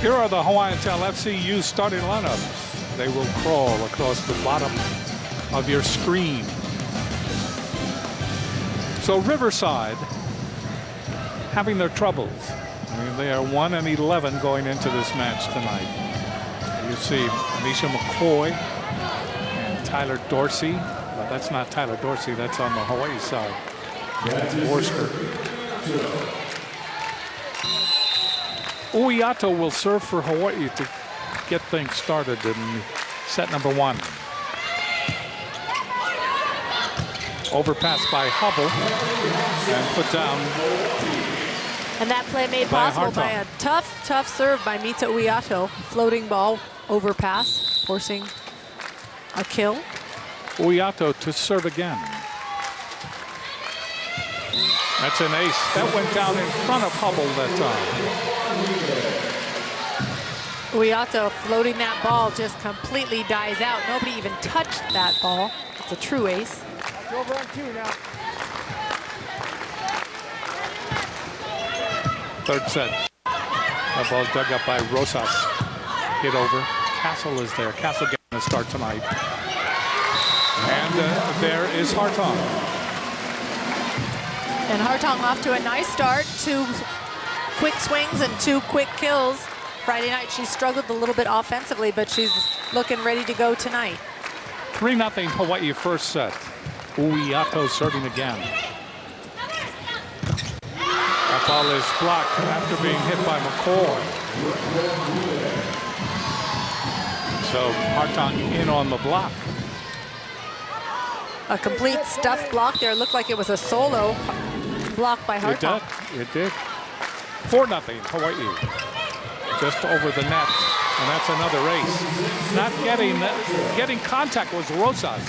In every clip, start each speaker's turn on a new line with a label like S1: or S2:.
S1: Here are the Hawaiian Tell FCU starting lineups. They will crawl across the bottom of your screen. So Riverside having their troubles. I mean, they are 1-11 going into this match tonight. You see Anisha McCoy and Tyler Dorsey. But that's not Tyler Dorsey, that's on the Hawaii side. That's Borster. Uiato will serve for Hawaii to get things started in set number 1. Overpass by Hubble and put down.
S2: And that play made possible by a tough serve by Mita Uiato. Floating ball, overpass, forcing a kill.
S1: Uiato to serve again. That's an ace. That went down in front of Hubble that time.
S2: Uiato floating that ball just completely dies out. Nobody even touched that ball. It's a true ace.
S3: Over on 2 now.
S1: Third set. That ball dug up by Rosas. Hit over. Castle is there. Castle getting a start tonight. And there is Hartong.
S2: And Hartong off to a nice start. 2 quick swings and 2 quick kills. Friday night she struggled a little bit offensively, but she's looking ready to go tonight.
S1: 3-0 Hawaii first set. Uiato serving again. That ball is blocked after being hit by McCoy. So Hartong in on the block.
S2: A complete stuff block there. Looked like it was a solo block by Hartong.
S1: It did. 4-0 Hawaii. Just over the net. And that's another ace. Not getting contact was Rosas,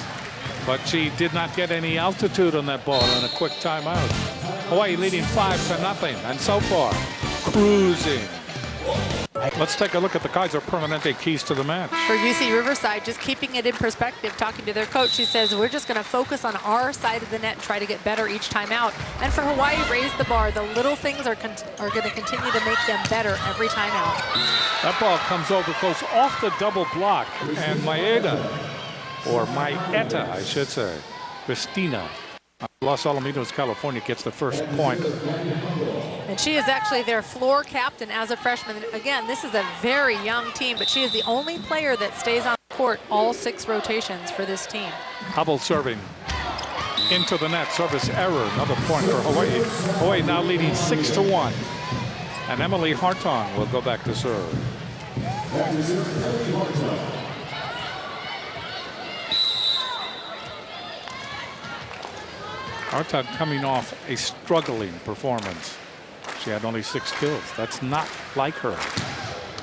S1: but she did not get any altitude on that ball in a quick timeout. Hawaii leading 5-0, and so far cruising. Let's take a look at the Kaiser Permanente keys to the match.
S2: For UC Riverside, just keeping it in perspective, talking to their coach, she says, we're just going to focus on our side of the net and try to get better each time out. And for Hawaii, raise the bar. The little things are going to continue to make them better every time out.
S1: That ball comes over close off the double block, and Maeda, or Maeta, I should say, Christina, Los Alamitos, California, gets the first point.
S2: And she is actually their floor captain as a freshman. Again, this is a very young team, but she is the only player that stays on the court all 6 rotations for this team.
S1: Hubble serving into the net. Service error. Another point for Hawaii. Hawaii now leading 6-1. And Emily Hartong will go back to serve. Hartong coming off a struggling performance. She had only 6 kills. That's not like her.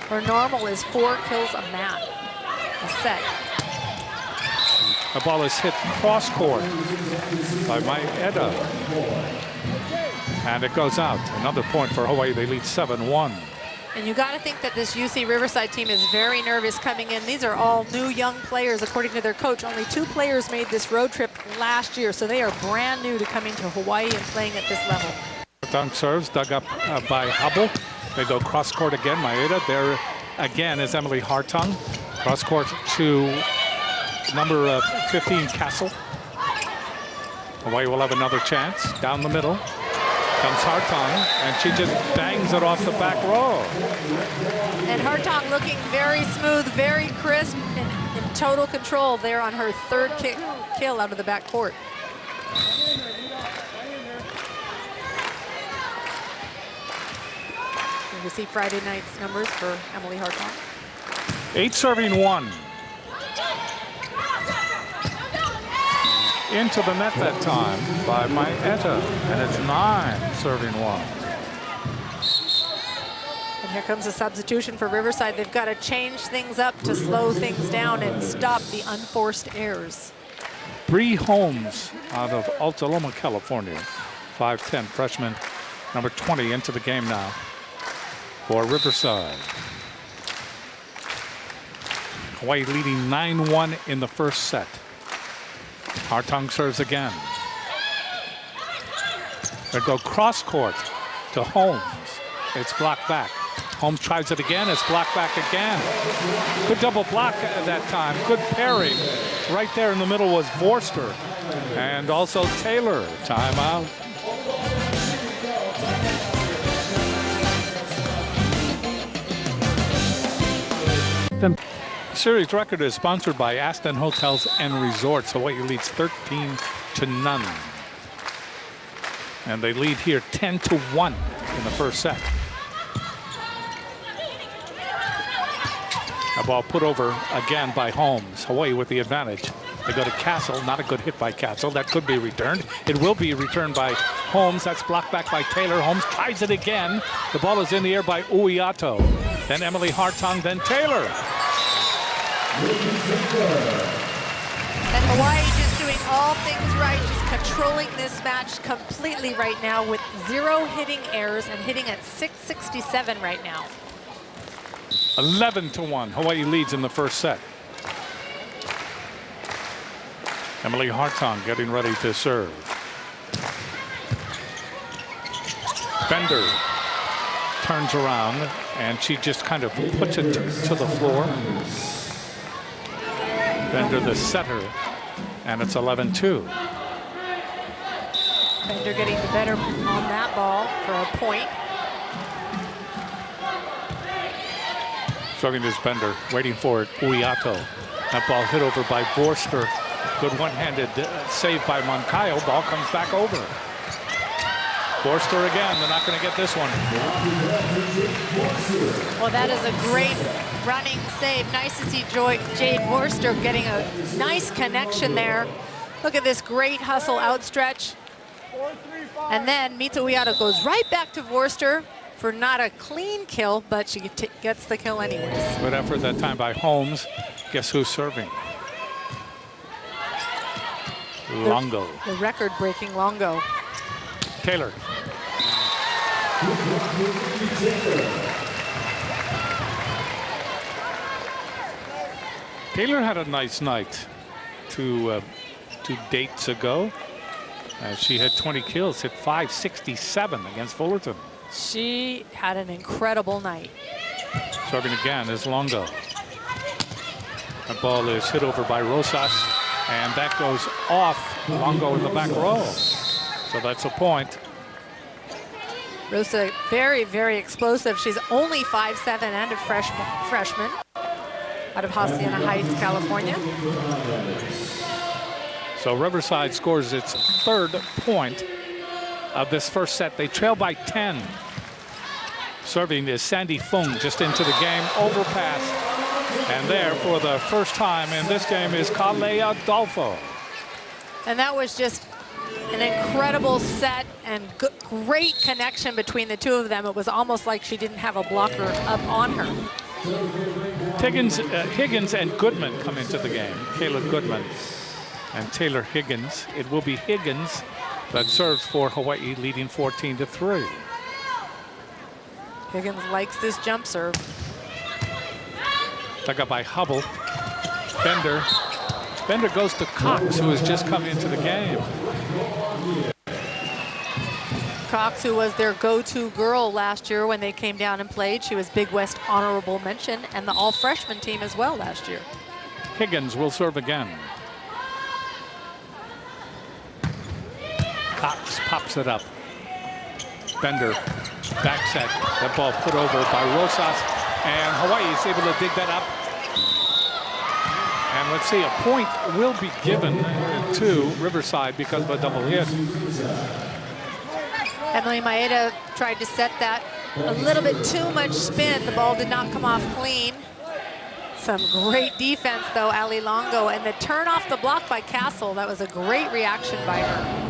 S2: Her normal is 4 kills a match, a set.
S1: The ball is hit cross court by Maeda. And it goes out. Another point for Hawaii. They lead 7-1.
S2: And you got to think that this UC Riverside team is very nervous coming in. These are all new young players, according to their coach. Only 2 players made this road trip last year, so they are brand new to coming to Hawaii and playing at this level.
S1: Dunk serves dug up by Hubble. They go cross court again. Maeda. There again is Emily Hartong. Cross court to number 15 Castle. Hawaii will have another chance. Down the middle comes Hartong, and she just bangs it off the back row.
S2: And Hartong looking very smooth, very crisp, and in total control there on her 3rd kill out of the back court. You see Friday night's numbers for Emily Hartong.
S1: 8 serving 1. Into the net that time by Maeta, and it's 9 serving 1.
S2: And here comes a substitution for Riverside. They've got to change things up to slow things down and stop the unforced errors.
S1: Bree Holmes out of Alta Loma, California. 5'10", freshman, number 20 into the game now for Riverside. Hawaii leading 9-1 in the first set. Hartong serves again. They go cross court to Holmes. It's blocked back. Holmes tries it again. It's blocked back again. Good double block at that time. Good pairing. Right there in the middle was Vorster. And also Taylor. Timeout. The series record is sponsored by Aston Hotels and Resorts. Hawaii leads 13-0. And they lead here 10-1 in the first set. A ball put over again by Holmes. Hawaii with the advantage. They go to Castle. Not a good hit by Castle. That could be returned. It will be returned by Holmes. That's blocked back by Taylor. Holmes tries it again. The ball is in the air by Uiato. Then Emily Hartong. Then Taylor.
S2: And Hawaii just doing all things right, just controlling this match completely right now with 0 hitting errors and hitting at 667 right now.
S1: 11-1. Hawaii leads in the first set. Emily Hartong getting ready to serve. Bender turns around and she just kind of puts it to the floor. Bender the setter, and it's 11-2.
S2: Bender getting the better on that ball for a point.
S1: Serving is Bender, waiting for it, Uiato. That ball hit over by Vorster. Good one-handed save by Moncayo. Ball comes back over. Vorster again. They're not going to get this one.
S2: Well, that is a great running save. Nice to see Jade Vorster getting a nice connection there. Look at this great hustle outstretch. And then Mita Uiato goes right back to Vorster for not a clean kill, but she gets the kill anyways.
S1: Good effort that time by Holmes. Guess who's serving? Longo.
S2: The record-breaking Longo.
S1: Taylor. Taylor had a nice night two dates ago. She had 20 kills, hit 567 against Fullerton.
S2: She had an incredible night.
S1: Serving again is Longo. The ball is hit over by Rosas, and that goes off Longo in the back row. So that's a point.
S2: Rosa, very, very explosive. She's only 5'7" and a freshman out of Hacienda Heights, California.
S1: So Riverside scores its 3rd point of this first set. They trail by 10. Serving is Sandy Fung just into the game, overpass. And there for the first time in this game is Kalea Adolfo.
S2: And that was just an incredible set and great connection between the two of them. It was almost like she didn't have a blocker up on her.
S1: Higgins and Goodman come into the game. Kayla Goodman and Taylor Higgins. It will be Higgins that serves for Hawaii, leading 14-3.
S2: Higgins likes this jump serve.
S1: Dug up by Hubble. Bender. Bender goes to Cox, who has just come into the game.
S2: Cox, who was their go-to girl last year when they came down and played. She was Big West honorable mention and the all-freshman team as well last year.
S1: Higgins will serve again. Cox pops it up. Bender, back set. That ball put over by Rosas, and Hawaii is able to dig that up. And let's see, a point will be given to Riverside because of a double hit.
S2: Emily Maeda tried to set that. A little bit too much spin. The ball did not come off clean. Some great defense, though, Ali Longo. And the turn off the block by Castle, that was a great reaction by her.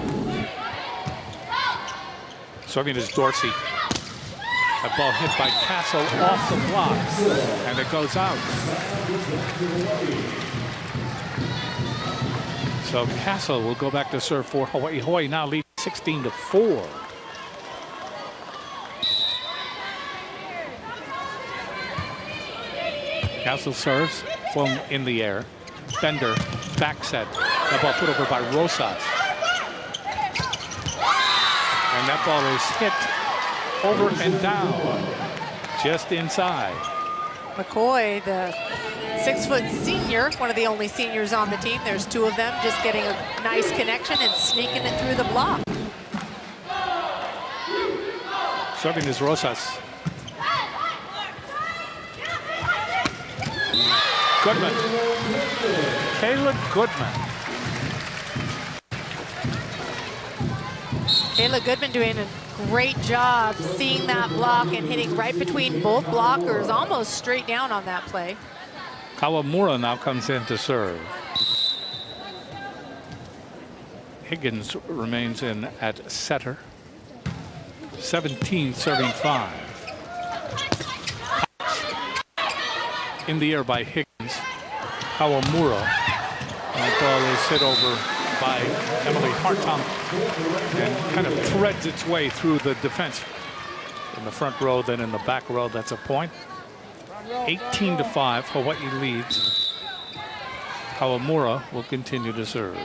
S1: Serving is Dorsey. That ball hit by Castle off the block, and it goes out. So Castle will go back to serve for Hawaii. Hawaii now leads 16-4. Castle serves from in the air. Bender, back set. That ball put over by Rosas. And that ball is hit over and down. just inside.
S2: McCoy, the 6-foot senior, one of the only seniors on the team. There's two of them just getting a nice connection and sneaking it through the block.
S1: Serving is Rosas. Goodman. Kayla Goodman.
S2: Kayla Goodman doing a great job seeing that block and hitting right between both blockers, almost straight down on that play.
S1: Kawamura now comes in to serve. Higgins remains in at setter. 17 serving 5. In the air by Higgins. Kawamura. And the ball is hit over by Emily Hartung and kind of threads its way through the defense. In the front row, then in the back row, that's a point. 18-5, Hawaii leads. Kawamura will continue to serve.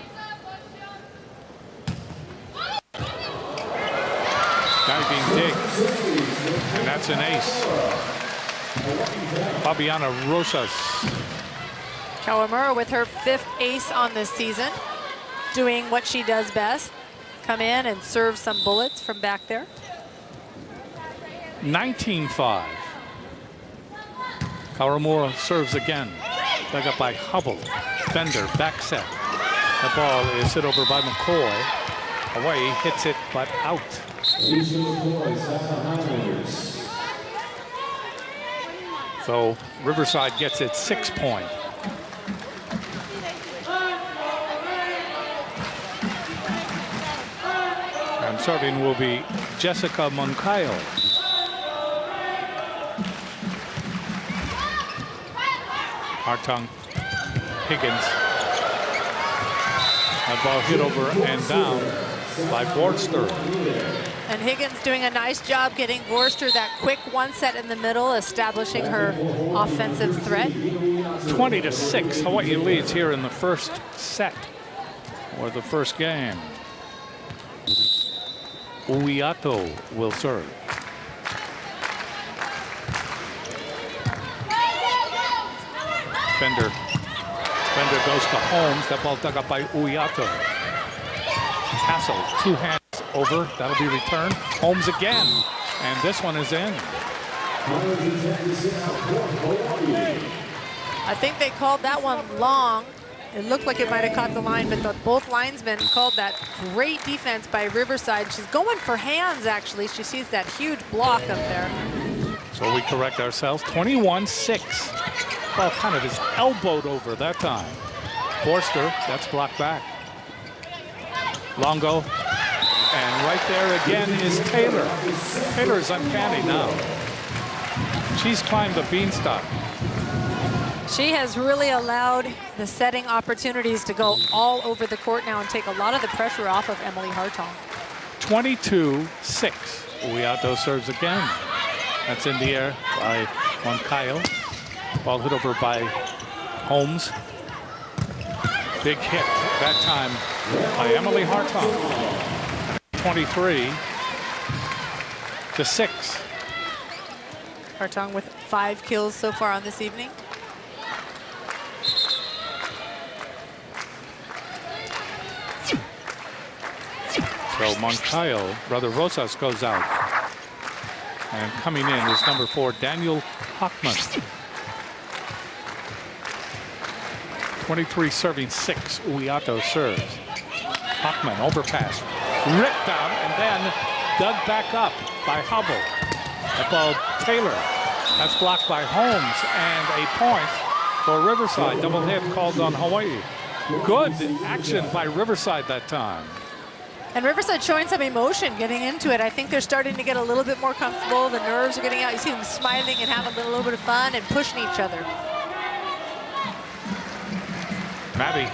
S1: Diving dig, and that's an ace. Fabiana Rosas.
S2: Kawamura with her 5th ace on this season, doing what she does best. Come in and serve some bullets from back there.
S1: 19-5. Kawamura serves again. Dug up by Hubble. Bender, back set. The ball is hit over by McCoy. Hawaii hits it, but out. So Riverside gets its 6th point. And serving will be Jessica Moncayo. Hartung, Higgins. That ball hit over and down by Borster.
S2: And Higgins doing a nice job getting Borster that quick one set in the middle, establishing her offensive threat.
S1: 20-6, Hawaii leads here in the first set, or the first game. Uiato will serve. Bender goes to Holmes. That ball dug up by Uiato. Castle, 2 hands over. That'll be returned. Holmes again. And this one is in.
S2: I think they called that one long. It looked like it might have caught the line, but both linesmen called that great defense by Riverside. She's going for hands, actually. She sees that huge block up there.
S1: So we correct ourselves. 21-6. Ball kind of is elbowed over that time. Forster, that's blocked back. Longo. And right there again is Taylor. Taylor is uncanny now. She's climbed the beanstalk.
S2: She has really allowed the setting opportunities to go all over the court now and take a lot of the pressure off of Emily Hartung.
S1: 22-6. Uiato serves again. That's in the air by Moncayo. Ball hit over by Holmes. Big hit that time by Emily Hartung. 23-6.
S2: Hartung with 5 kills so far on this evening.
S1: So Moncayo, brother Rosas, goes out. And coming in is number 4, Daniel Hockman. 23 serving 6. Uiato serves. Hockman overpass. Ripped out and then dug back up by Hubble. That ball Taylor. That's blocked by Holmes. And a point for Riverside. Double hit called on Hawaii. Good action by Riverside that time.
S2: And Riverside showing some emotion getting into it. I think they're starting to get a little bit more comfortable. The nerves are getting out. You see them smiling and having a little bit of fun and pushing each other.
S1: Maddie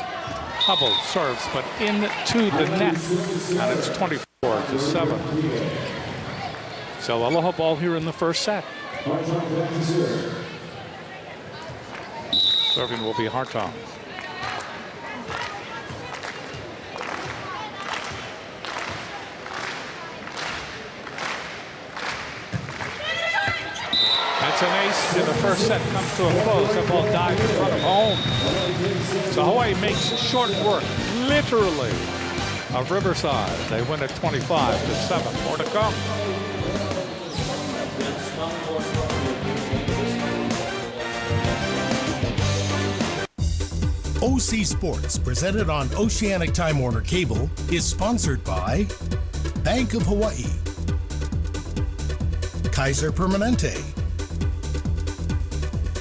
S1: Hubble serves, but into the net. And it's 24-7. So Aloha ball here in the first set. Serving will be Hartung. gets an ace in the first set, comes to a close. That ball dives in front of home. So Hawaii makes short work, literally, of Riverside. They win at 25-7. More to come.
S3: OC Sports, presented on Oceanic Time Warner Cable, is sponsored by Bank of Hawaii, Kaiser Permanente,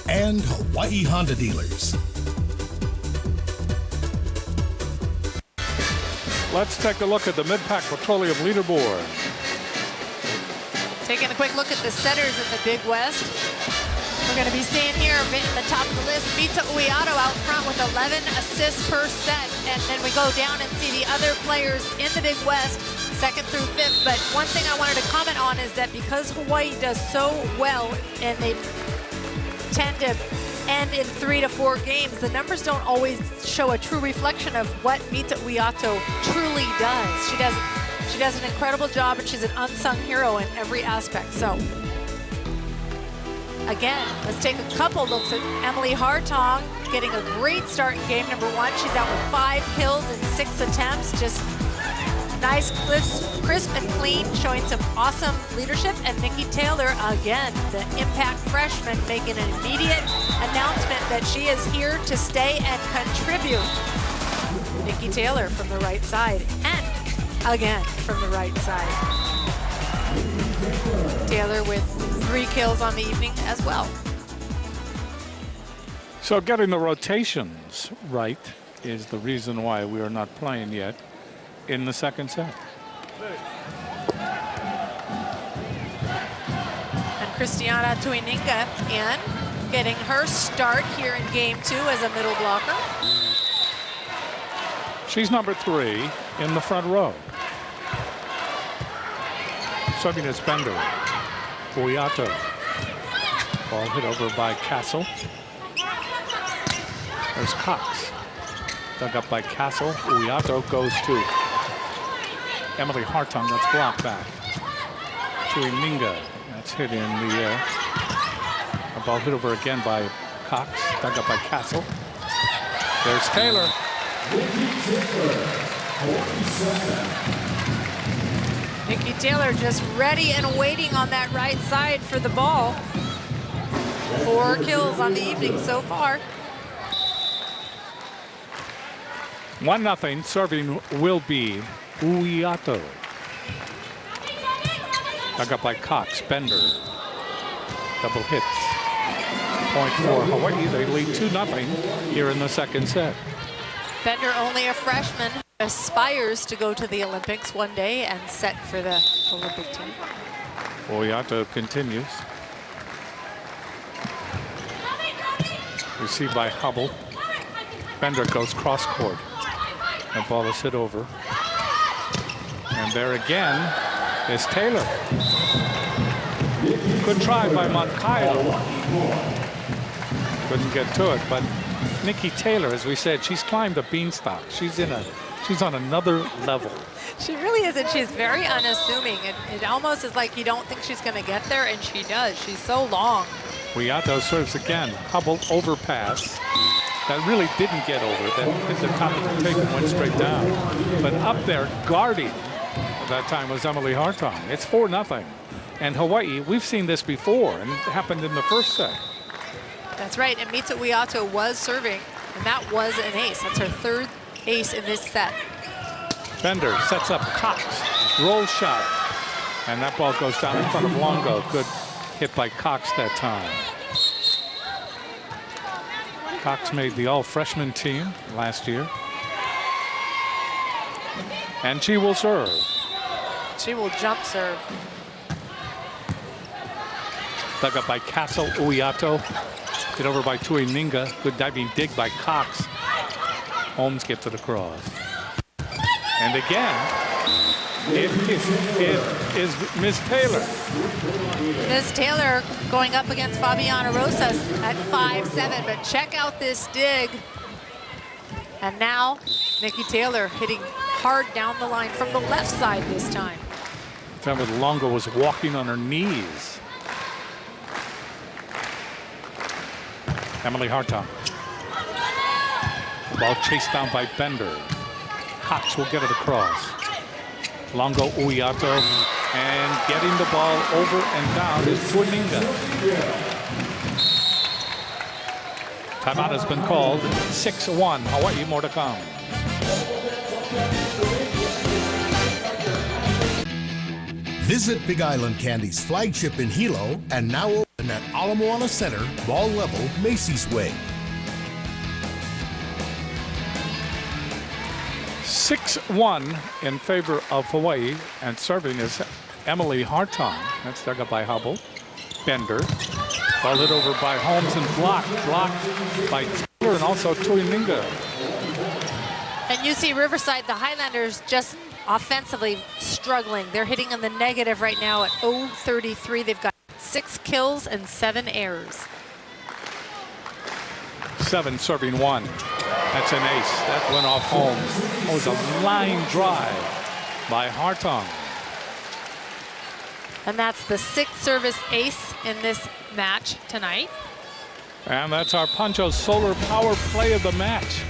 S3: and Hawaii Honda Dealers.
S1: Let's take a look at the Mid-Pac Petroleum leaderboard.
S2: Taking a quick look at the setters in the Big West. We're going to be seeing here at the top of the list, Mita Uiato out front with 11 assists per set. And then we go down and see the other players in the Big West, 2nd through 5th. But one thing I wanted to comment on is that because Hawaii does so well and they tend to end in 3 to 4 games, the numbers don't always show a true reflection of what Mita Uiato truly does. She does an incredible job, and she's an unsung hero in every aspect. So again, let's take a couple looks at Emily Hartong getting a great start in game number 1. She's out with 5 kills in 6 attempts. Just nice, crisp and clean, showing some awesome leadership. And Nikki Taylor, again, the impact freshman, making an immediate announcement that she is here to stay and contribute. Nikki Taylor from the right side, and again from the right side. Taylor with 3 kills on the evening as well.
S1: So getting the rotations right is the reason why we are not playing yet in the second set.
S2: And Christiana Tuininga in, getting her start here in game 2 as a middle blocker.
S1: She's number 3 in the front row. Serving is Bender. Uiato. Ball hit over by Castle. There's Cox. Dug up by Castle. Uiato goes to Emily Hartong. That's blocked back. Tuininga. That's hit in the air. A ball hit over again by Cox. Dug up by Castle. There's Taylor.
S2: Nikki Taylor just ready and waiting on that right side for the ball. 4 kills on the evening so far.
S1: 1-0. Serving will be Uiato. Dug up by Cox. Bender. Double hits. Point for Hawaii. They lead 2-0 here in the second set.
S2: Bender, only a freshman, aspires to go to the Olympics one day and set for the Olympic team.
S1: Uiato continues. Received by Hubble. Bender goes cross court. The ball is hit over. And there again is Taylor. Good try by Moncayo. Couldn't get to it, but Nikki Taylor, as we said, she's climbed the beanstalk. She's on another level.
S2: She really is, and she's very unassuming. It almost is like you don't think she's going to get there, and she does. She's so long.
S1: Uiato serves again. Hubble overpass. That really didn't get over. That hit the top of the tape and went straight down. But up there, guarding that time was Emily Hartong. It's 4-0. And Hawaii, we've seen this before, and it happened in the first set.
S2: That's right, and Mita Uiato was serving, and that was an ace. That's her 3rd ace in this set.
S1: Bender sets up Cox, roll shot, and that ball goes down in front of Longo. Good hit by Cox that time. Cox made the all-freshman team last year. And she will serve.
S2: She will jump serve.
S1: Dug up by Castle. Uiato. Hit over by Tuininga. Good diving dig by Cox. Holmes gets to the cross. And again, it is Miss Taylor.
S2: Miss Taylor going up against Fabiana Rosas at 5-7, but check out this dig. And now Nikki Taylor hitting hard down the line from the left side this time.
S1: That time with Longo was walking on her knees. Emily Hartong. Ball chased down by Bender. Cox will get it across. Longo Uyato, and getting the ball over and down is Tuininga. Timeout has been called. 6-1. Hawaii, more to come.
S3: Visit Big Island Candy's flagship in Hilo and now open at Ala Moana Center, Ball Level, Macy's Way.
S1: 6-1 in favor of Hawaii, and serving is Emily Hartong. That's dug up by Hubble. Bender. Ball hit over by Holmes and blocked by Taylor and also Tuininga.
S2: And UC Riverside, the Highlanders just offensively struggling. They're hitting in the negative right now at 0-33. They've got 6 kills and 7 errors.
S1: 7 serving 1. That's an ace. That went off Holmes. That was a line drive by Hartong.
S2: And that's the 6th service ace in this match tonight.
S1: And that's our Poncho Solar Power play of the match.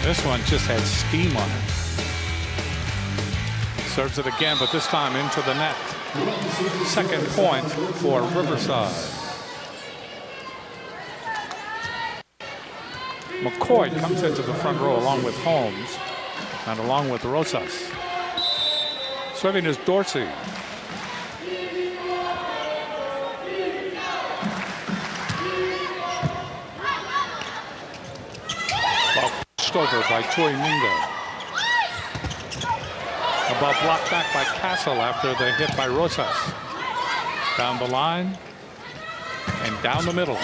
S1: This one just had steam on it. Serves it again, but this time into the net. Second point for Riverside. McCoy comes into the front row along with Holmes and along with Rosas. Serving is Dorsey. Ball pushed over by Tuininga. The ball blocked back by Castle after the hit by Rosas. Down the line and down the middle.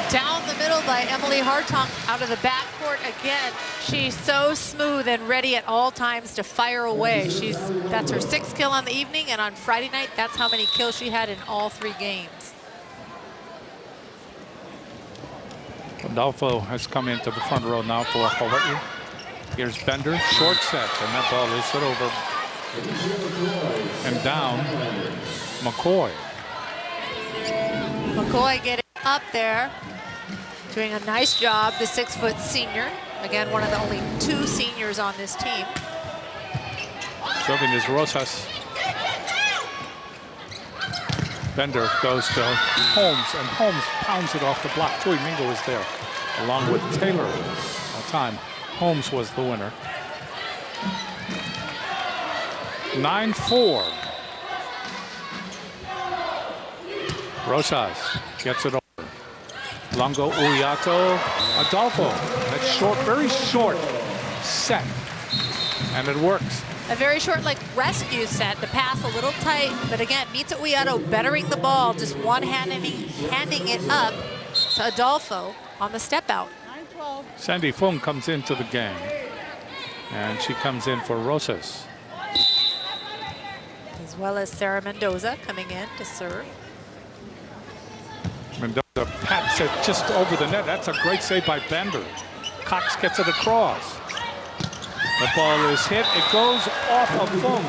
S2: Down the middle by Emily Hartong out of the backcourt again. She's so smooth and ready at all times to fire away. That's her 6th kill on the evening, and on Friday night, that's how many kills she had in all 3 games.
S1: Adolfo has come into the front row now for Hawaii. Here's Bender, short set, and that ball is hit over and down. McCoy.
S2: McCoy getting up there, doing a nice job, the 6-foot senior. Again, one of the only 2 seniors on this team.
S1: Serving is Rosas. Bender goes to Holmes, and Holmes pounds it off the block. Tuininga was there, along with Taylor. That time, Holmes was the winner. 9-4. Rosas gets it over. Longo Uyato. Adolfo. That's short, very short set. And it works.
S2: A very short, like, rescue set. The pass a little tight, but again, meets Uyato bettering the ball, just handing it up to Adolfo on the step out.
S1: Sandy Fung comes into the game, and she comes in for Rosas.
S2: As well as Sarah Mendoza coming in to serve.
S1: Mendoza pats it just over the net. That's a great save by Bender. Cox gets it across. The ball is hit. It goes off of Fung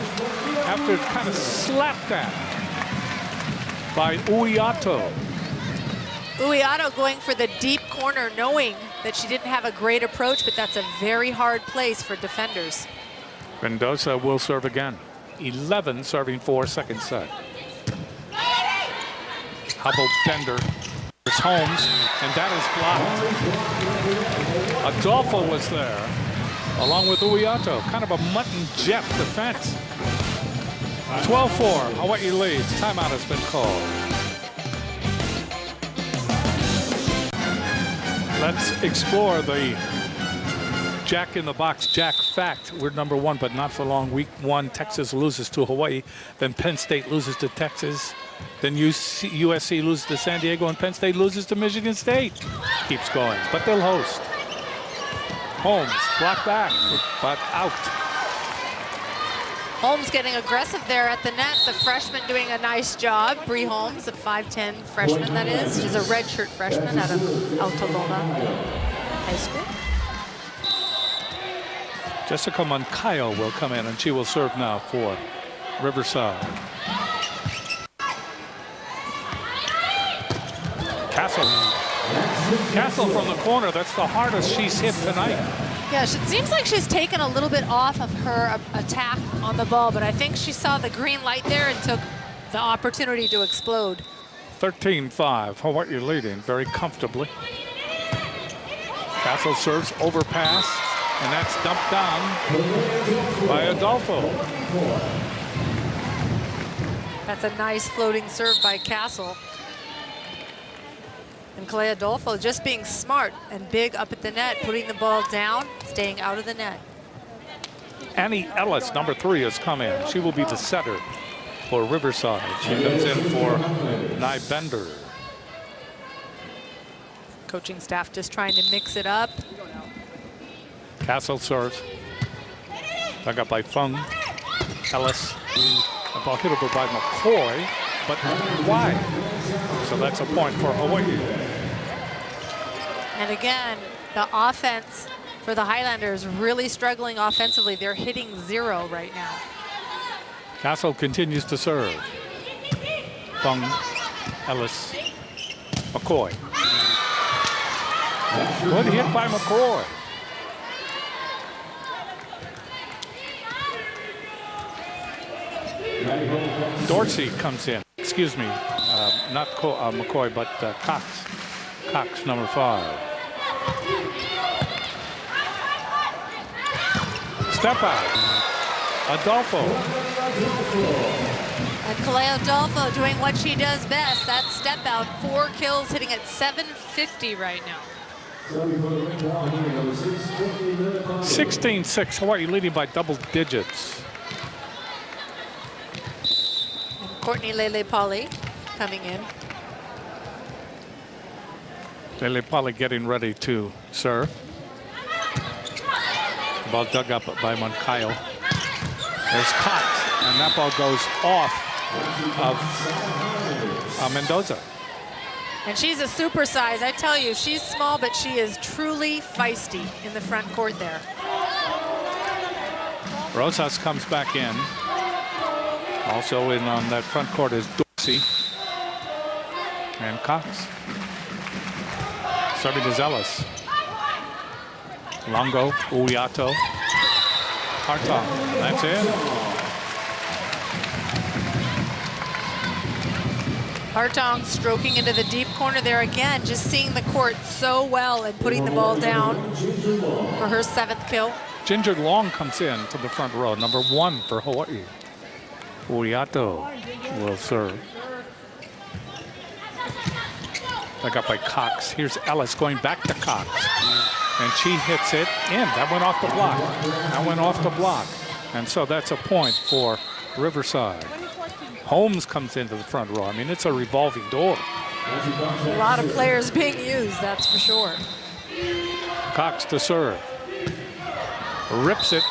S1: after kind of slapped at by Uyato.
S2: Uyato going for the deep corner, knowing that she didn't have a great approach, but that's a very hard place for defenders.
S1: Mendoza will serve again. 11 serving 4, second set. Hubble Bender. There's Holmes, and that is blocked. Adolfo was there, along with Uyato. Kind of a Mutton Jeff defense. 12-4, Hawaii leads. Timeout has been called. Let's explore the Jack in the Box Jack fact. We're number 1, but not for long. Week 1, Texas loses to Hawaii. Then Penn State loses to Texas. Then USC loses to San Diego, and Penn State loses to Michigan State. Keeps going, but they'll host. Holmes, blocked back, but out.
S2: Holmes getting aggressive there at the net. The freshman doing a nice job. Bree Holmes, a 5'10" freshman, that is. She's a redshirt freshman out of Altalona High School.
S1: Jessica Moncayo will come in, and she will serve now for Riverside. Castle. Castle from the corner, that's the hardest she's hit tonight.
S2: Yeah, it seems like she's taken a little bit off of her attack on the ball, but I think she saw the green light there and took the opportunity to explode.
S1: 13-5, Hawaii leading very comfortably. Castle serves overpass, and that's dumped down by Adolfo.
S2: That's a nice floating serve by Castle. And Kalea Adolfo just being smart and big up at the net, putting the ball down, staying out of the net.
S1: Annie Ellis, number 3, has come in. She will be the setter for Riverside. She comes in for Nye Bender.
S2: Coaching staff just trying to mix it up.
S1: Castle serves. Dug up by Fung. Ellis. The ball hit over by McCoy, but wide. So that's a point for Hawaii.
S2: And again, the offense for the Highlanders really struggling offensively. They're hitting 0 right now.
S1: Castle continues to serve. Fung, Ellis, McCoy. Good hit by McCoy. Dorsey comes in. Excuse me, not McCoy, but Cox. Cox, number 5. Step out. Adolfo.
S2: And Kalea Adolfo doing what she does best. That step out, 4 kills, hitting at 750 right now.
S1: 16-6, Hawaii leading by double digits.
S2: And Courtney Lele Polly coming in.
S1: Lele Polly getting ready to serve. The ball dug up by Moncayo. There's Cox, and that ball goes off of Mendoza.
S2: And she's a super size. I tell you, she's small, but she is truly feisty in the front court there.
S1: Rosas comes back in. Also in on that front court is Dorsey and Cox. Serving is Ellis. Longo, Uyato, Hartog. That's it.
S2: Hartong stroking into the deep corner there again, just seeing the court so well and putting the ball down for her 7th kill.
S1: Ginger Long comes in to the front row, number 1 for Hawaii. Uyato will serve. Dug up by Cox. Here's Ellis going back to Cox. And she hits it in. That went off the block. That went off the block. And so that's a point for Riverside. Holmes comes into the front row. I mean, it's a revolving door.
S2: A lot of players being used, that's for sure.
S1: Cox to serve. Rips it,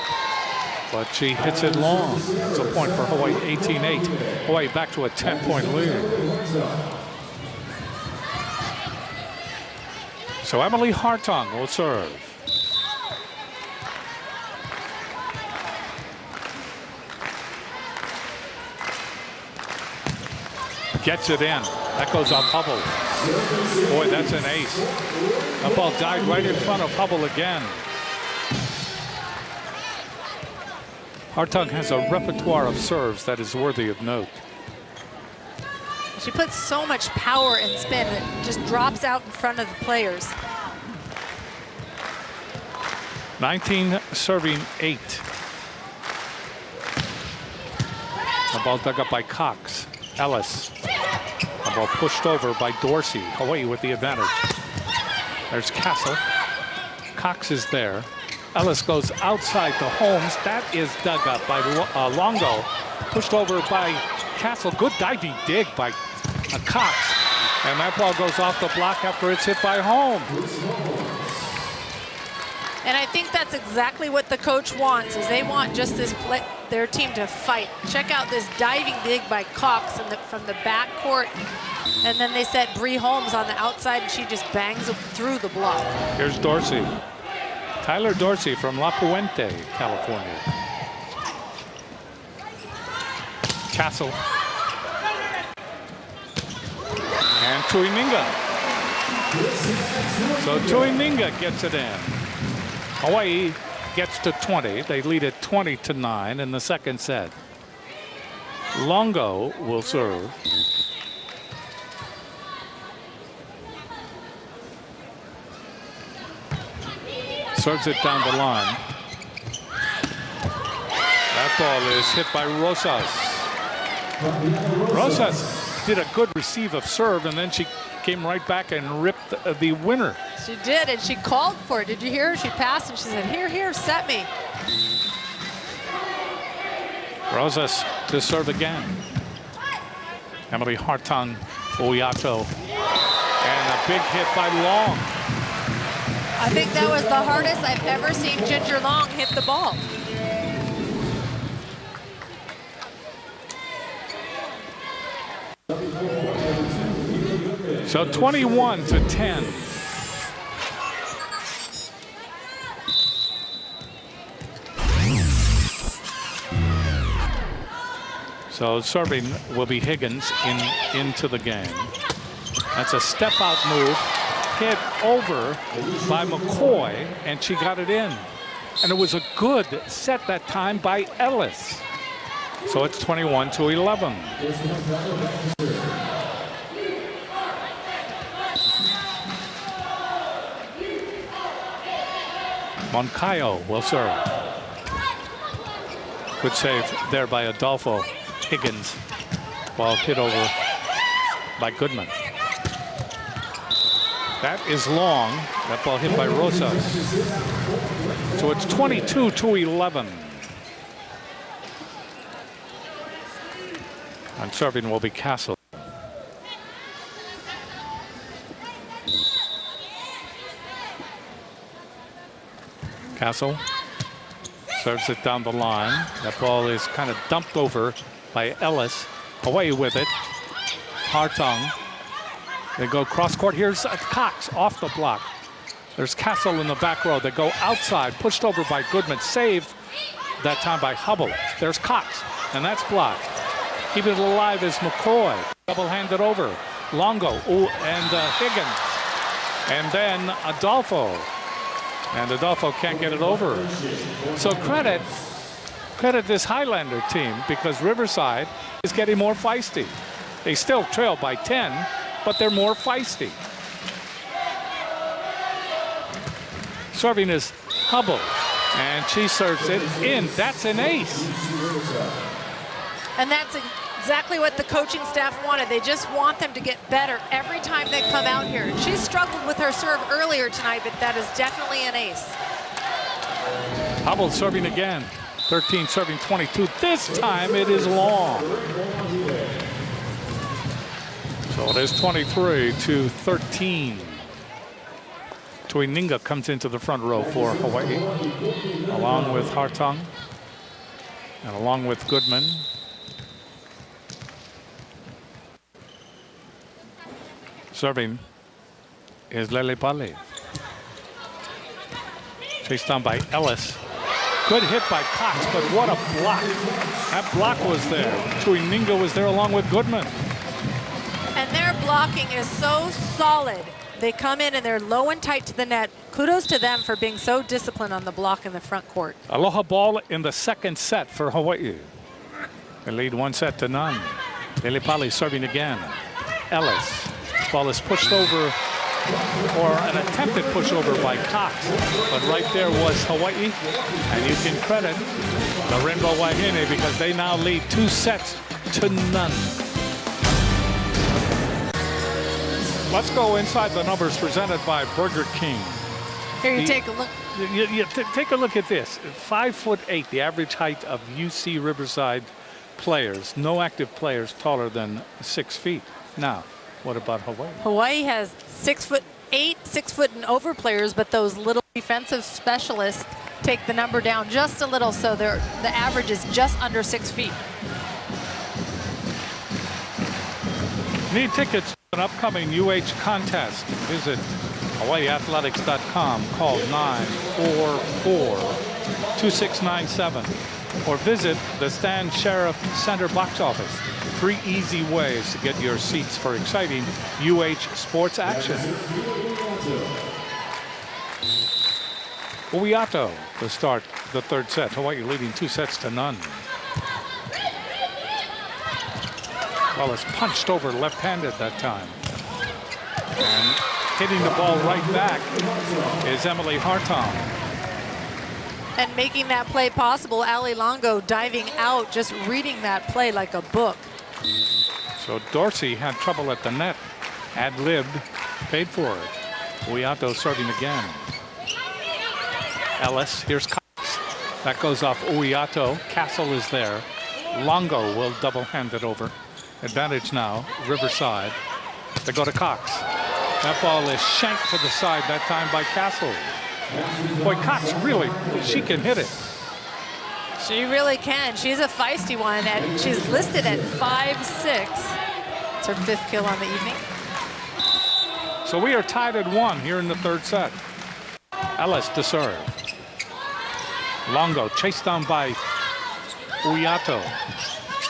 S1: but she hits it long. It's a point for Hawaii, 18-8. Hawaii back to a 10-point lead. So Emily Hartong will serve. Gets it in. That goes off Hubble. Boy, that's an ace. That ball died right in front of Hubble again. Hartong has a repertoire of serves that is worthy of note.
S2: She puts so much power and spin, it just drops out in front of the players.
S1: 19 serving 8. The ball dug up by Cox. Ellis. The ball pushed over by Dorsey. Hawaii with the advantage. There's Castle. Cox is there. Ellis goes outside to Holmes. That is dug up by Longo. Pushed over by Castle. Good diving dig by Cox. And that ball goes off the block after it's hit by Holmes.
S2: And I think that's exactly what the coach wants, is they want just their team to fight. Check out this diving dig by Cox from the back court. And then they set Bree Holmes on the outside, and she just bangs through the block.
S1: Here's Dorsey. Tyler Dorsey from La Puente, California. Castle. And Tuiminga. So Tuininga gets it in. Hawaii gets to 20. They lead it 20-9 in the second set. Longo will serve. Serves it down the line. That ball is hit by Rosas. Rosas did a good receive of serve, and then she came right back and ripped the winner.
S2: She did, and she called for it. Did you hear her? She passed, and she said, here, here, set me.
S1: Rosas to serve again. Emily Hartung, Oyato, and a big hit by Long.
S2: I think that was the hardest I've ever seen Ginger Long hit the ball.
S1: So 21-10. So serving will be Higgins into the game. That's a step out move, hit over by McCoy, and she got it in. And it was a good set that time by Ellis. So it's 21-11. Moncayo will serve. Good save there by Adolfo Higgins. Ball hit over by Goodman. That is Long. That ball hit by Rosas. So it's 22-11. And serving will be Castle. Castle serves it down the line. That ball is kind of dumped over by Ellis. Away with it. Hartung. They go cross court. Here's Cox off the block. There's Castle in the back row. They go outside, pushed over by Goodman. Saved that time by Hubble. There's Cox, and that's blocked. Keeping it alive is McCoy. Double-handed over. Longo and Higgins. And then Adolfo. And Adolfo can't get it over. So credit this Highlander team, because Riverside is getting more feisty. They still trail by 10, but they're more feisty. Serving is Hubble, and she serves it in. That's an ace.
S2: And that's exactly what the coaching staff wanted. They just want them to get better every time they come out here. She struggled with her serve earlier tonight, but that is definitely an ace.
S1: Hubble serving again. 13 serving 22. This time it is Long. So it is 23-13. Tuininga comes into the front row for Hawaii, along with Hartung and along with Goodman. Serving is Lele Pali. Chased down by Ellis. Good hit by Cox, but what a block. That block was there. Tuininga was there along with Goodman.
S2: And their blocking is so solid. They come in and they're low and tight to the net. Kudos to them for being so disciplined on the block in the front court.
S1: Aloha ball in the second set for Hawaii. They lead 1-0. Lele Pali serving again. Ellis. Ball is pushed over, or an attempted pushover by Cox. But right there was Hawaii. And you can credit the Rainbow Wahine, because they now lead 2-0. Let's go inside the numbers presented by Burger King.
S2: Here, you take a look.
S1: Take a look at this. 5'8", the average height of UC Riverside players. No active players taller than 6 feet. Now, what about Hawaii?
S2: Hawaii has 6'8", 6 foot and over players, but those little defensive specialists take the number down just a little, so the average is just under 6 feet.
S1: Need tickets to an upcoming UH contest? Visit HawaiiAthletics.com. Call 944-2697 or visit the Stan Sheriff Center box office. 3 easy ways to get your seats for exciting UH sports action. Uyato to start the third set. Hawaii leading 2-0. Well, it's punched over left-handed that time. And hitting the ball right back is Emily Hartong.
S2: And making that play possible, Ali Longo diving out, just reading that play like a book.
S1: So Dorsey had trouble at the net. Ad-libbed, paid for it. Uyato serving again. Ellis, here's Cox. That goes off Uyato. Castle is there. Longo will double-hand it over. Advantage now, Riverside. They go to Cox. That ball is shanked to the side that time by Castle. Boy, Cox really, she can hit it.
S2: She really can. She's a feisty one, and she's listed at 5'6". It's her 5th kill on the evening.
S1: So we are tied at 1 here in the third set. Ellis to serve. Longo chased down by Uyato.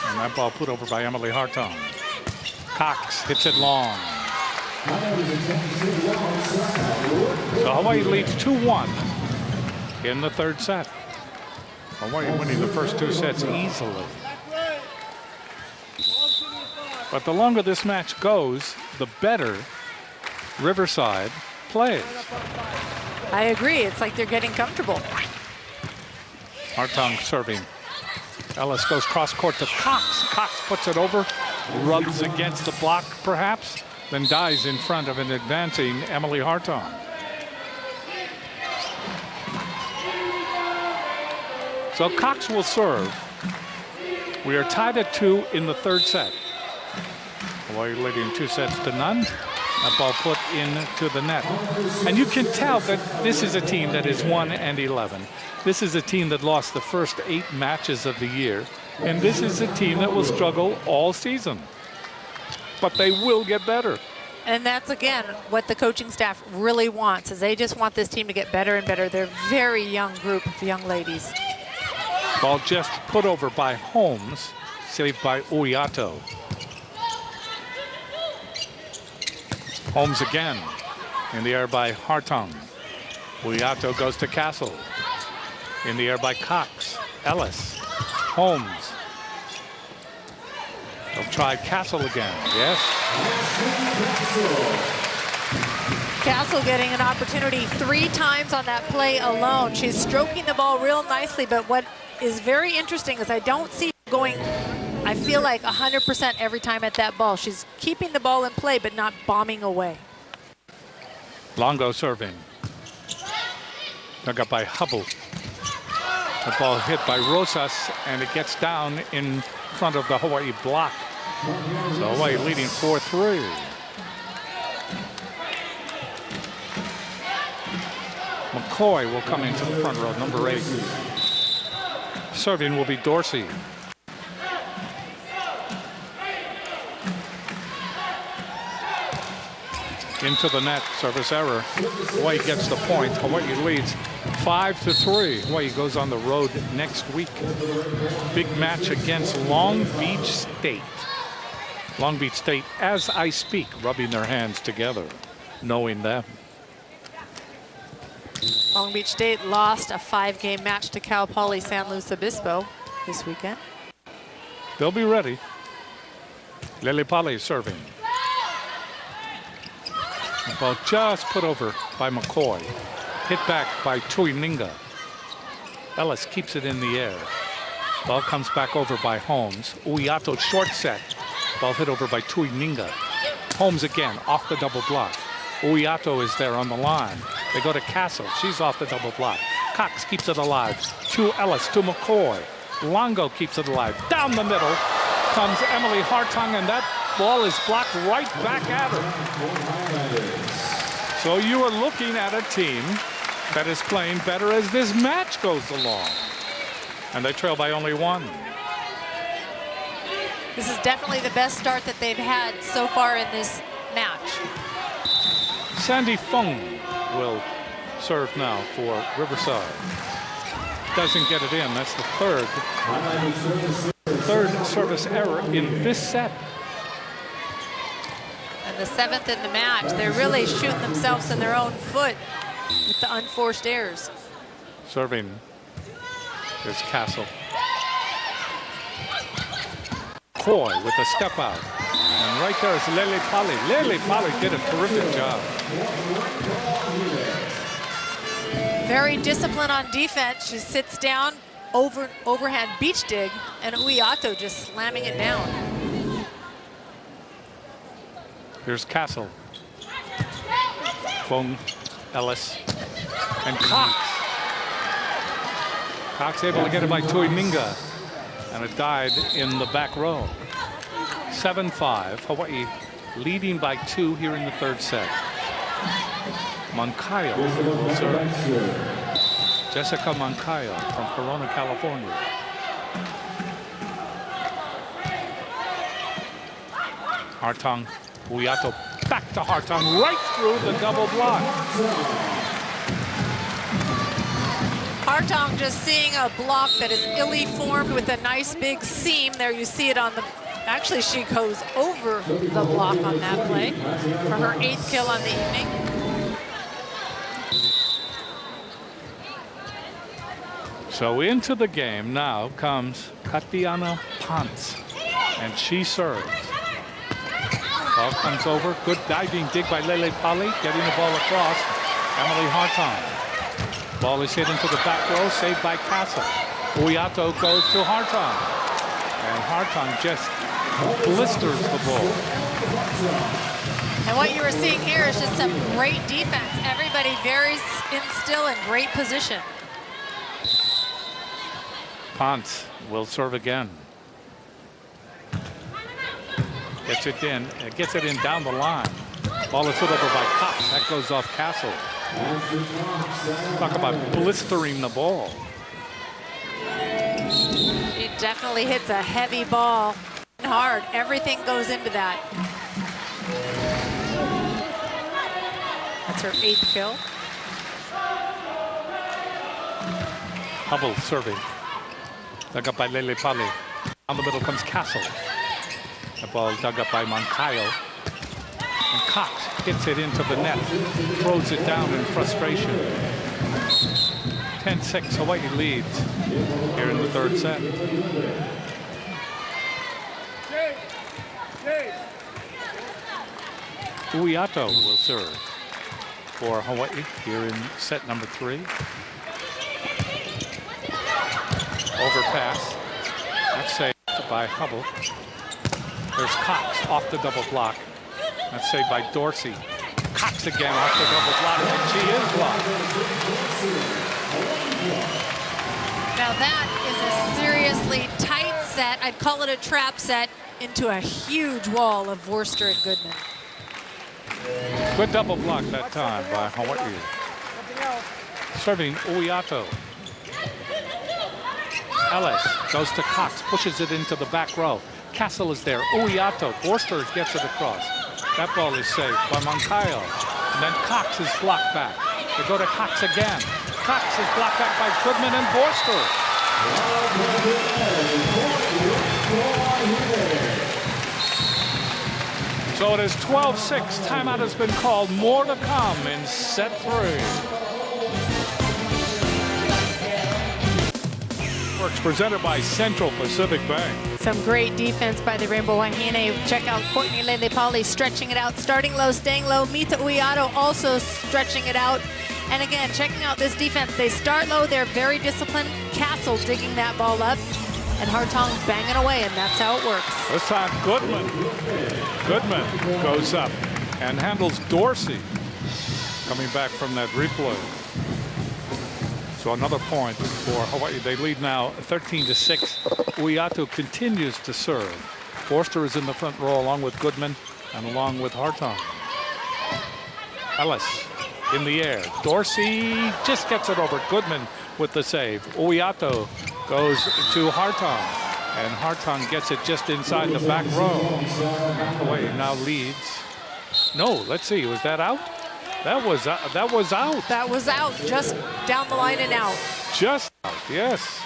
S1: And that ball put over by Emily Hartong. Cox hits it long. So Hawaii leads 2-1 in the third set. Hawaii winning the first 2 sets easily. But the longer this match goes, the better Riverside plays.
S2: I agree. It's like they're getting comfortable.
S1: Hartong serving. Ellis goes cross court to Cox. Cox puts it over, rubs against the block perhaps, then dies in front of an advancing Emily Hartong. So Cox will serve. We are tied at 2 in the third set. Hawaii leading 2-0. That ball put into the net. And you can tell that this is a team that is 1-11. This is a team that lost the first 8 matches of the year. And this is a team that will struggle all season. But they will get better.
S2: And that's, again, what the coaching staff really wants, is they just want this team to get better and better. They're a very young group of young ladies.
S1: Ball just put over by Holmes, saved by Uyato. Holmes again, in the air by Hartong. Uyato goes to Castle. In the air by Cox. Ellis. Holmes. They'll try Castle again. Yes.
S2: Castle getting an opportunity 3 times on that play alone. She's stroking the ball real nicely, but what is very interesting is I don't see her going, I feel like 100% every time at that ball. She's keeping the ball in play, but not bombing away.
S1: Longo serving. Dug up by Hubble. The ball hit by Rosas, and it gets down in front of the Hawaii block. So Hawaii leading 4-3. McCoy will come into the front row, number 8. Serving will be Dorsey. Into the net, service error. Hawaii gets the point. Hawaii leads 5-3. Hawaii goes on the road next week. Big match against Long Beach State. Long Beach State, as I speak, rubbing their hands together, knowing them.
S2: Long Beach State lost a 5-game match to Cal Poly San Luis Obispo this weekend.
S1: They'll be ready. Lilipali serving. The ball just put over by McCoy. Hit back by Tuininga. Ellis keeps it in the air. Ball comes back over by Holmes. Uyato short set. Ball hit over by Tuininga. Holmes again off the double block. Uyato is there on the line. They go to Castle. She's off the double block. Cox keeps it alive. To Ellis, to McCoy. Longo keeps it alive. Down the middle comes Emily Hartong, and that ball is blocked right back at her. So you are looking at a team that is playing better as this match goes along. And they trail by only 1.
S2: This is definitely the best start that they've had so far in this match.
S1: Sandy Fung will serve now for Riverside. Doesn't get it in. That's the third service error in this set.
S2: And the 7th in the match. They're really shooting themselves in their own foot with the unforced errors.
S1: Serving is Castle. Coy with a step out. And right there is Lele Pali. Lele Pali did a terrific job.
S2: Very disciplined on defense. She sits down, overhand beach dig, and Uyato just slamming it down.
S1: Here's Castle. Fung, Ellis, and Cox. Cox able to get it by Tuininga, and it died in the back row. 7-5, Hawaii leading by 2 here in the 3rd set. Moncayo will serve. Jessica Moncayo from Corona, California. Hartong, Uyato back to Hartong, right through the double block.
S2: Hartong just seeing a block that is illy formed with a nice big seam. There you see it on the, actually she goes over the block on that play for her 8th kill on the evening.
S1: So into the game now comes Katiana Ponce, and she serves. Ball comes over, good diving dig by Lele Pali, getting the ball across. Emily Hartong. Ball is hit into the back row, saved by Castle. Uyato goes to Hartong, and Hartong just blisters the ball.
S2: And what you were seeing here is just some great defense. Everybody very still in great position.
S1: Ponce will serve again. Gets it in, gets it in down the line. Ball is hit over by Cox. That goes off Castle. Talk about blistering the ball.
S2: She definitely hits a heavy ball hard. Everything goes into that. That's her 8th kill.
S1: Hubble serving. Dug up by Lele Pali. Down the middle comes Castle. The ball dug up by Moncayo. And Cox hits it into the net. Throws it down in frustration. 10-6, Hawaii leads here in the 3rd set. Uyato will serve for Hawaii here in set number 3. Overpass. That's saved by Hubble. There's Cox off the double block. That's saved by Dorsey. Cox again off the double block, and she is blocked.
S2: Now that is a seriously tight set. I'd call it a trap set into a huge wall of Worcester and Goodman.
S1: Good double block that time by Hawaii. Serving Uyato. Ellis goes to Cox, pushes it into the back row. Castle is there. Uyato, Worcester gets it across. That ball is saved by Moncayo. And then Cox is blocked back. They go to Cox again. Cox is blocked back by Goodman and Worcester. So it is 12-6. Timeout has been called. More to come in set 3. Presented by Central Pacific Bank.
S2: Some great defense by the Rainbow Wahine. Check out Courtney Lele Pali stretching it out, starting low, staying low. Mita Uyato also stretching it out. And again, checking out this defense. They start low, they're very disciplined. Castle digging that ball up, and Hartong banging away, and that's how it works.
S1: This time Goodman. Goodman goes up and handles Dorsey coming back from that replay. So another point for Hawaii. They lead now 13-6. Uyato continues to serve. Forster is in the front row along with Goodman and along with Hartong. Ellis in the air. Dorsey just gets it over. Goodman with the save. Uyato goes to Hartong, and Hartong gets it just inside the back row. Hawaii now leads. No, let's see. Was that out? That was out. That was out.
S2: Just down the line and out.
S1: Just out, yes.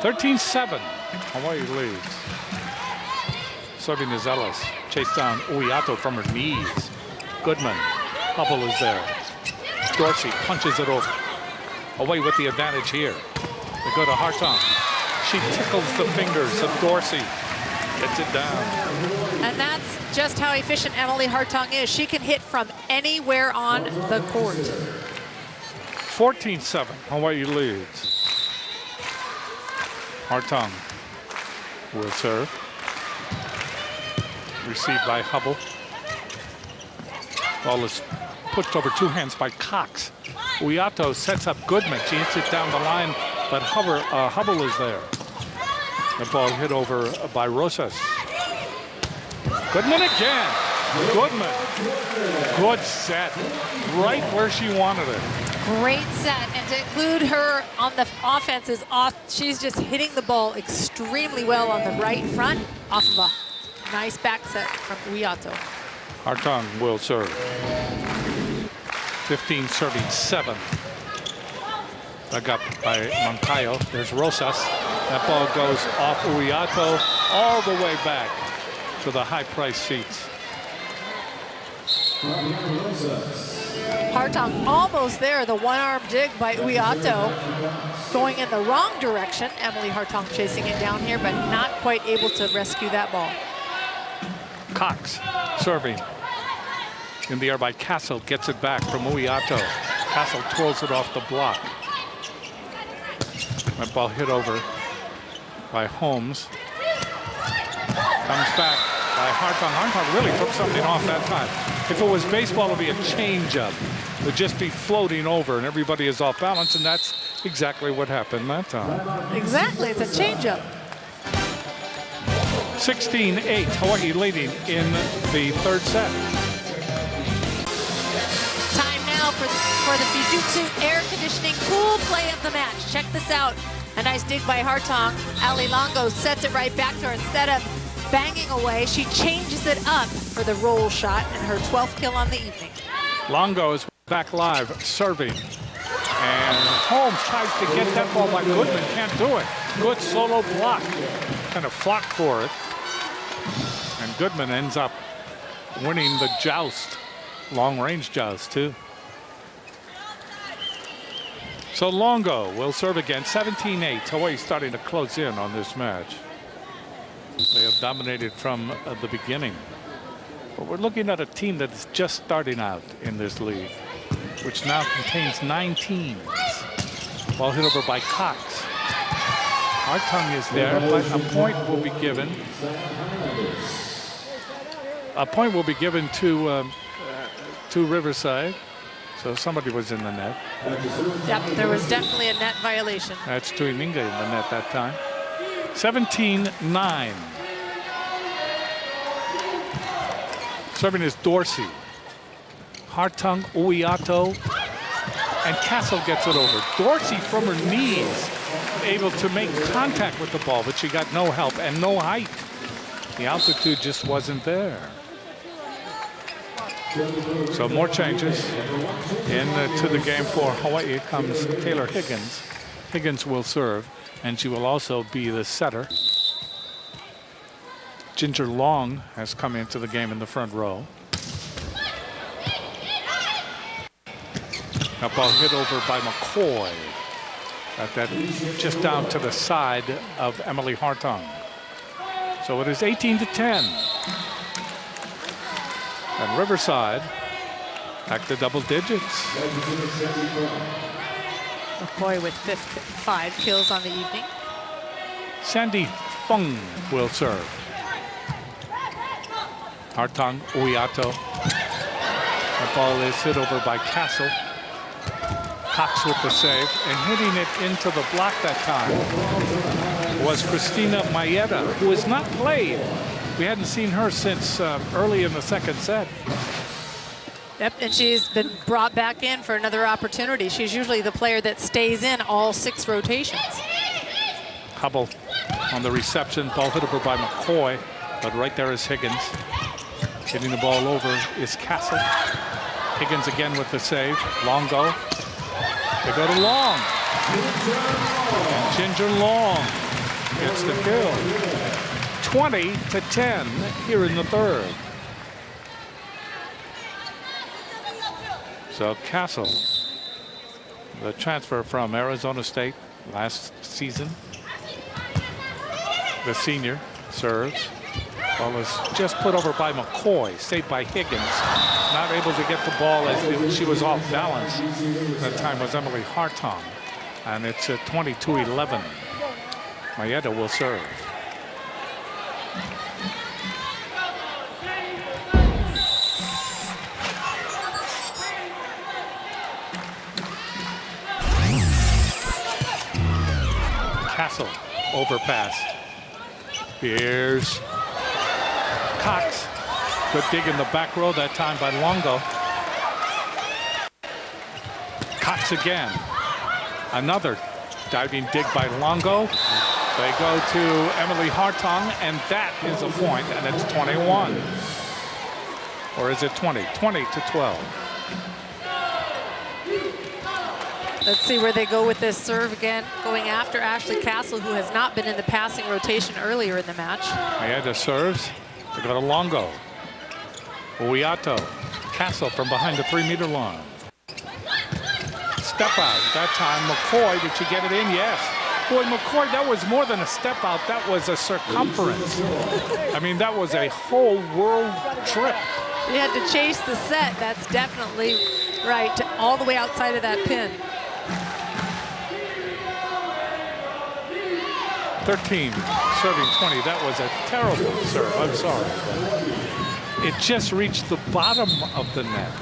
S1: 13-7. Hawaii leads. Serving is Ellis. Chased down Uyato from her knees. Goodman. Hubble is there. Dorsey punches it over. Away with the advantage here. They go to Hartung. She tickles the fingers of Dorsey. Gets it down.
S2: And that's just how efficient Emily Hartung is. She can hit from anywhere on the court.
S1: 14-7, Hawaii leads. Hartung will serve. Received by Hubble. Ball is pushed over two hands by Cox. Uyato sets up Goodman. She hits it down the line, but Hubble is there. The ball hit over by Rosas. Goodman again. Goodman. Good set. Right where she wanted it.
S2: Great set. And to include her on the offense is awesome. She's just hitting the ball extremely well on the right front off of a nice back set from Uyato.
S1: Hartung will serve. 15 serving 7. Dug up by Moncayo. There's Rosas. That ball goes off Uyato all the way back to the high-priced seats.
S2: Hartung almost there. The one-arm dig by Uyato going in the wrong direction. Emily Hartung chasing it down here, but not quite able to rescue that ball.
S1: Cox serving. In the air by Castle, gets it back from Uyato. Castle twirls it off the block. That ball hit over by Holmes. Comes back by Hartung. Hartung really took something off that time. If it was baseball, it would be a changeup. It would just be floating over, and everybody is off balance, and that's exactly what happened that time.
S2: Exactly, it's a changeup.
S1: 16-8, Hawaii leading in the third set.
S2: Time now for the Fujitsu air conditioning cool play of the match. Check this out. A nice dig by Hartung. Ali Longo sets it right back to her. Instead of banging away, she changes it up for the roll shot and her 12th kill on the evening.
S1: Longo is back live, serving. And Holmes tries to get that ball by Goodman, can't do it. Good solo block. Kind of flocked for it. And Goodman ends up winning the joust. Long-range joust, too. So Longo will serve again, 17-8. Hawaii starting to close in on this match. They have dominated from the beginning. But we're looking at a team that is just starting out in this league, which now contains 9 teams. Ball hit over by Cox. Hartung is there, but a point will be given. A point will be given to Riverside. So somebody was in the net.
S2: Yep, there was definitely a net violation.
S1: That's Tuiminga in the net that time. 17-9. Serving is Dorsey. Hartung, Uyato, and Castle gets it over. Dorsey from her knees able to make contact with the ball, but she got no help and no height. The altitude just wasn't there. So more changes into the game for Hawaii. Comes Taylor Higgins. Higgins will serve, and she will also be the setter. Ginger Long has come into the game in the front row. That ball hit over by McCoy. That just down to the side of Emily Hartung. So it is 18-10. And Riverside back to double digits.
S2: McCoy with 5 kills on the evening.
S1: Sandy Fung will serve. Hartung, Uyato. The ball is hit over by Castle. Cox with the save, and hitting it into the block that time was Christina Maeda, who has not played. We hadn't seen her since early in the second set.
S2: Yep, and she's been brought back in for another opportunity. She's usually the player that stays in all 6 rotations.
S1: Hubble on the reception, ball hit over by McCoy, but right there is Higgins. Hitting the ball over is Castle. Higgins again with the save. Longo. They go to Long. And Ginger Long gets the kill. 20-10 here in the third. So Castle, the transfer from Arizona State last season, the senior, serves. Ball is just put over by McCoy, saved by Higgins. Not able to get the ball as she was off balance. That time was Emily Hartong. And it's at 22-11. Mayeda will serve. Castle, overpass. Here's Cox. Good dig in the back row that time by Longo. Cox again. Another diving dig by Longo. They go to Emily Hartong, and that is a point, and it's 21. Or is it 20? 20-12.
S2: Let's see where they go with this serve again, going after Ashley Castle, who has not been in the passing rotation earlier in the match.
S1: Mayeda serves to go to Longo. Uiato. Castle from behind the 3-meter line. Step out. That time, McCoy, did she get it in? Yes. Boy, McCoy, that was more than a step out. That was a circumference. I mean, that was a whole world trip.
S2: You had to chase the set. That's definitely right, all the way outside of that pin.
S1: 13, serving 20. That was a terrible serve. I'm sorry. It just reached the bottom of the net.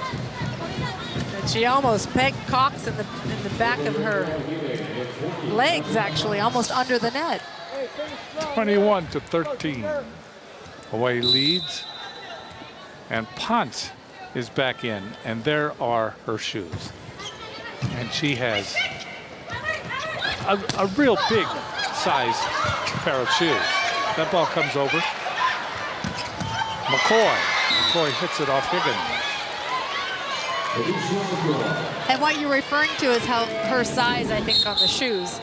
S2: And she almost pegged Cox in the back of her legs, actually, almost under the net.
S1: 21-13. Hawaii leads. And Ponce is back in, and there are her shoes. And she has a real big size pair of shoes. That ball comes over. McCoy hits it off Higgins.
S2: And what you're referring to is how her size, I think, on the shoes.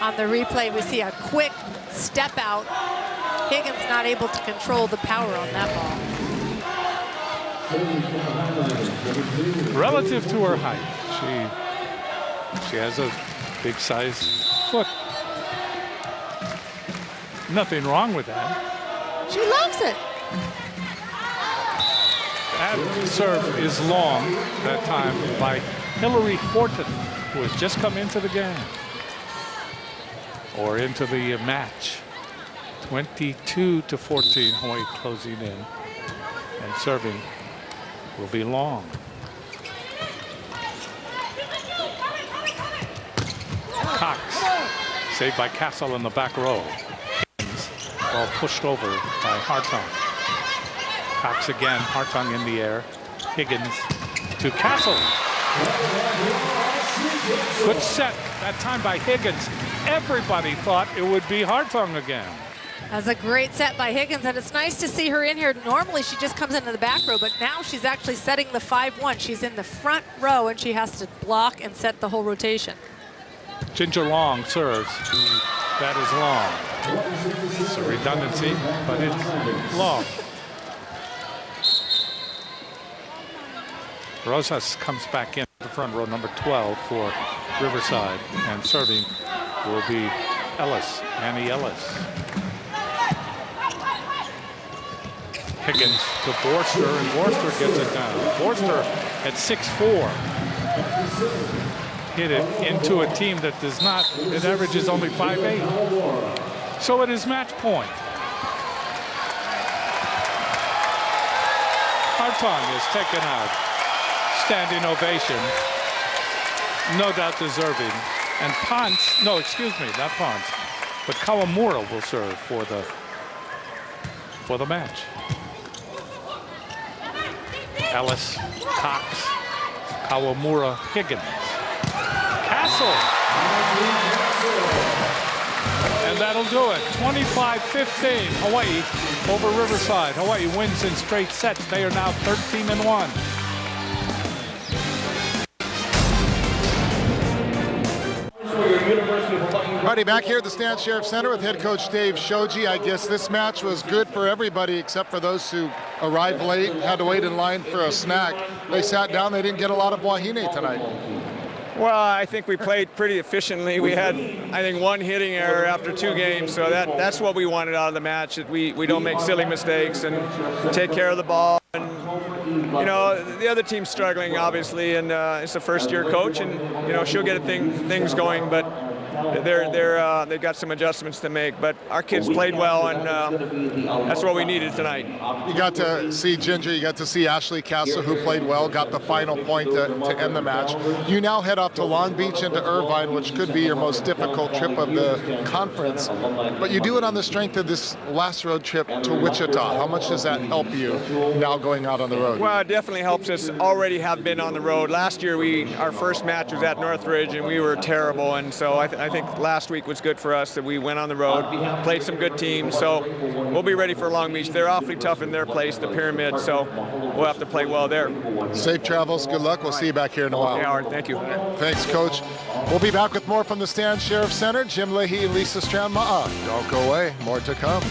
S2: On the replay, we see a quick step out. Higgins not able to control the power on that ball. Relative to her height, she has a big size foot. Nothing wrong with that. She loves it.
S1: That serve is long that time by Hillary Horton, who has just come into the game or into the match. 22-14, Hawaii closing in, and serving will be long. Cox, saved by Castle in the back row. Ball pushed over by Hartong. Cox again, Hartong in the air. Higgins to Castle. Good set that time by Higgins. Everybody thought it would be Hartong again.
S2: That's a great set by Higgins, and it's nice to see her in here. Normally she just comes into the back row, but now she's actually setting the 5-1. She's in the front row, and she has to block and set the whole rotation.
S1: Ginger Long serves. That is long. It's a redundancy, but it's long. Rosas comes back in the front row, number 12 for Riverside, and serving will be Ellis, Annie Ellis. Higgins to Forster, and Forster gets it down. Forster at 6'4". Hit it into a team that does not, it averages only 5'8". So it is match point. Hartong is taken out. Standing ovation. No doubt deserving. And Ponce, no, excuse me, not Ponce, but Kawamura will serve for the match. Ellis, Cox, Kawamura, Higgins. Castle. And that'll do it. 25-15, Hawaii over Riverside. Hawaii wins in straight sets. They are now 13-1.
S4: All Party back here at the Stan Sheriff Center with head coach Dave Shoji. I guess this match was good for everybody except for those who arrived late, had to wait in line for a snack. They sat down, they didn't get a lot of Wahine tonight.
S5: Well, I think we played pretty efficiently. We had, I think, one hitting error after 2 games, so that's what we wanted out of the match, that we don't make silly mistakes and take care of the ball. And, you know, the other team's struggling, obviously, and it's a first-year coach, and, you know, she'll get things going, but they've got some adjustments to make. But our kids played well, and that's what we needed tonight.
S4: You got to see Ginger, you got to see Ashley Castle, who played well, got the final point to end the match. You now head off to Long Beach into Irvine, which could be your most difficult trip of the conference. But you do it on the strength of this last road trip to Wichita. How much does that help you now going out on the road?
S5: Well, it definitely helps us already have been on the road. Last year, our first match was at Northridge, and we were terrible. And so I think last week was good for us, that we went on the road, played some good teams. So we'll be ready for Long Beach. They're awfully tough in their place, the Pyramid, so we'll have to play well there.
S4: Safe travels. Good luck. We'll see you back here in a while.
S5: Okay, Howard. Thank you.
S4: Thanks, Coach. We'll be back with more from the Stan Sheriff Center. Jim Leahy and Lisa Strand-Ma'a. Don't go away. More to come.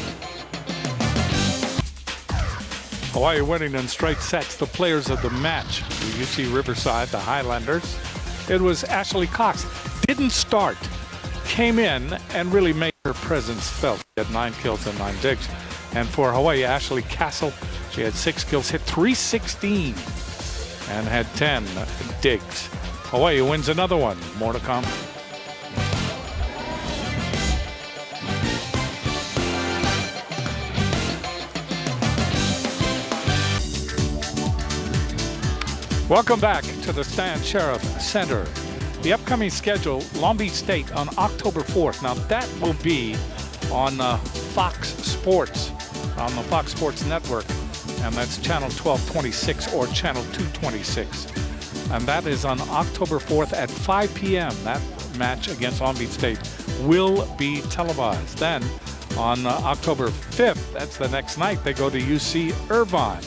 S1: Hawaii winning in straight sets. The players of the match, the UC Riverside, the Highlanders. It was Ashley Cox. Didn't start. Came in and really made her presence felt. She had 9 kills and 9 digs. And for Hawaii, Ashley Castle, she had 6 kills, hit .316, and had 10 digs. Hawaii wins another one. More to come. Welcome back to the Stan Sheriff Center. The upcoming schedule, Long Beach State on October 4th. Now that will be on Fox Sports, on the Fox Sports Network, and that's channel 1226 or channel 226. And that is on October 4th at 5 p.m. That match against Long Beach State will be televised. Then on October 5th, that's the next night, they go to UC Irvine.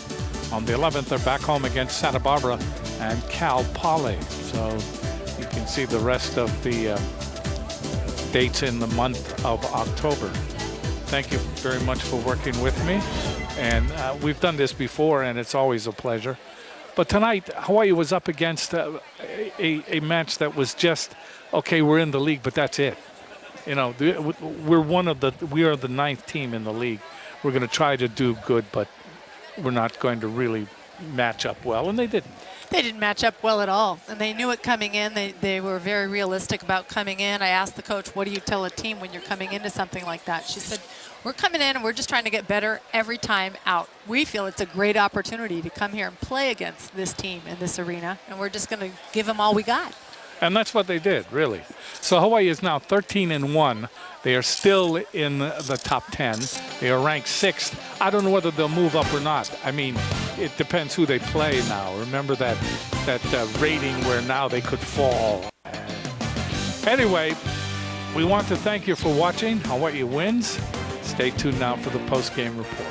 S1: On the 11th, they're back home against Santa Barbara and Cal Poly. So you can see the rest of the dates in the month of October. Thank you very much for working with me. And we've done this before, and it's always a pleasure. But tonight, Hawaii was up against a match that was just, okay, we're in the league, but that's it. You know, we are the 9th team in the league. We're going to try to do good, but we're not going to really match up well, and they didn't.
S2: They didn't match up well at all, and they knew it coming in. They were very realistic about coming in. I asked the coach, what do you tell a team when you're coming into something like that? She said, we're coming in and we're just trying to get better every time out. We feel it's a great opportunity to come here and play against this team in this arena, and we're just going to give them all we got.
S1: And that's what they did, really. So Hawaii is now 13-1. They are still in the top 10. They are ranked 6th. I don't know whether they'll move up or not. I mean, it depends who they play now. Remember that rating where now they could fall. Anyway, we want to thank you for watching. Hawaii wins. Stay tuned now for the post-game report.